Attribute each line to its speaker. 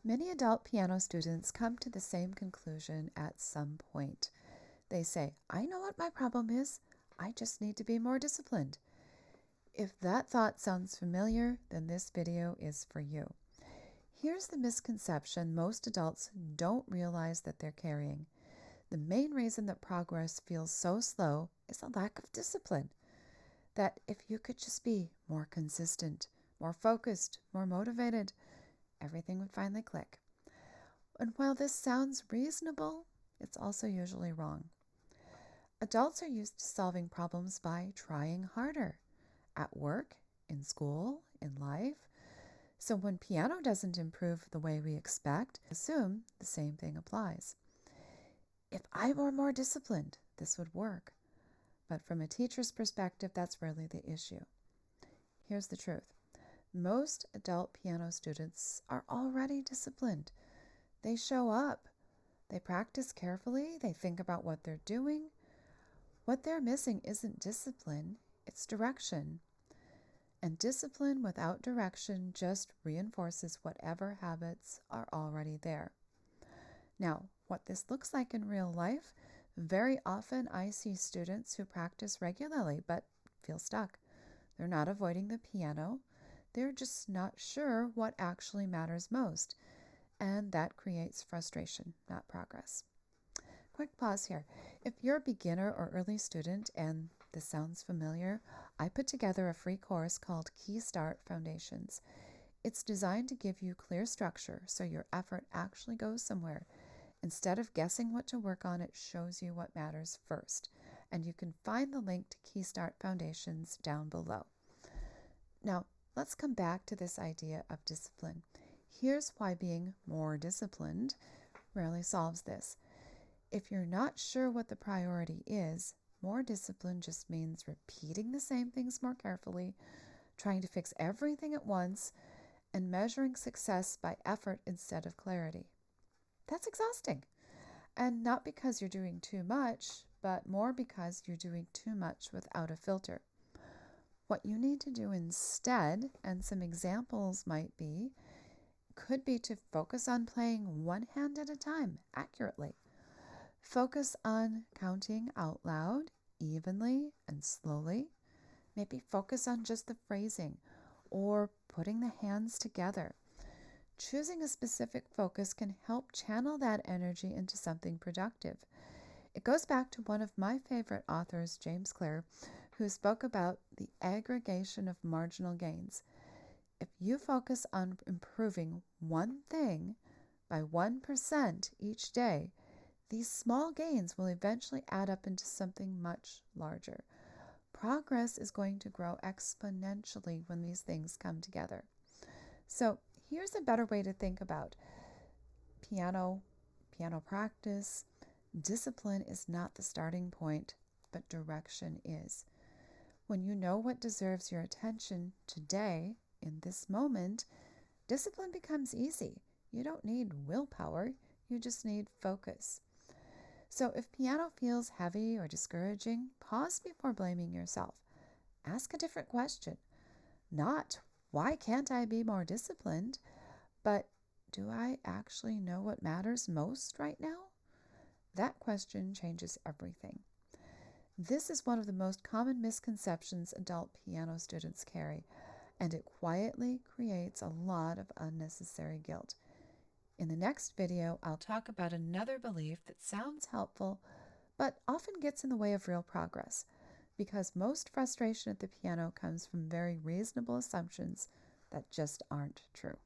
Speaker 1: Many adult piano students come to the same conclusion at some point. They say, I know what my problem is. I just need to be more disciplined. If that thought sounds familiar, then this video is for you. Here's the misconception most adults don't realize that they're carrying. The main reason that progress feels so slow is a lack of discipline. That if you could just be more consistent, more focused, more motivated, everything would finally click. And while this sounds reasonable, it's also usually wrong. Adults are used to solving problems by trying harder at work, in school, in life. So when piano doesn't improve the way we expect, assume the same thing applies. If I were more disciplined, this would work. But from a teacher's perspective, that's rarely the issue. Here's the truth. Most adult piano students are already disciplined. They show up. They practice carefully. They think about what they're doing. What they're missing isn't discipline, it's direction. And discipline without direction just reinforces whatever habits are already there. Now, what this looks like in real life, very often I see students who practice regularly but feel stuck. They're not avoiding the piano. They're just not sure what actually matters most. And that creates frustration, not progress. Quick pause here. If you're a beginner or early student and this sounds familiar, I put together a free course called Key Start Foundations. It's designed to give you clear structure so your effort actually goes somewhere. Instead of guessing what to work on, it shows you what matters first. And you can find the link to Key Start Foundations down below. Now, let's come back to this idea of discipline. Here's why being more disciplined rarely solves this. If you're not sure what the priority is, more discipline just means repeating the same things more carefully, trying to fix everything at once, and measuring success by effort instead of clarity. That's exhausting. And not because you're doing too much, but more because you're doing too much without a filter. What you need to do instead, and some examples could be to focus on playing one hand at a time accurately. Focus on counting out loud, evenly and slowly. Maybe focus on just the phrasing or putting the hands together. Choosing a specific focus can help channel that energy into something productive. It goes back to one of my favorite authors, James Clear, who spoke about the aggregation of marginal gains. If you focus on improving one thing by 1% each day, these small gains will eventually add up into something much larger. Progress is going to grow exponentially when these things come together. So here's a better way to think about piano practice. Discipline is not the starting point, but direction is. When you know what deserves your attention today, in this moment, discipline becomes easy. You don't need willpower, you just need focus. So if piano feels heavy or discouraging, pause before blaming yourself. Ask a different question. Not, why can't I be more disciplined? But, do I actually know what matters most right now? That question changes everything. This is one of the most common misconceptions adult piano students carry, and it quietly creates a lot of unnecessary guilt. In the next video, I'll talk about another belief that sounds helpful, but often gets in the way of real progress, because most frustration at the piano comes from very reasonable assumptions that just aren't true.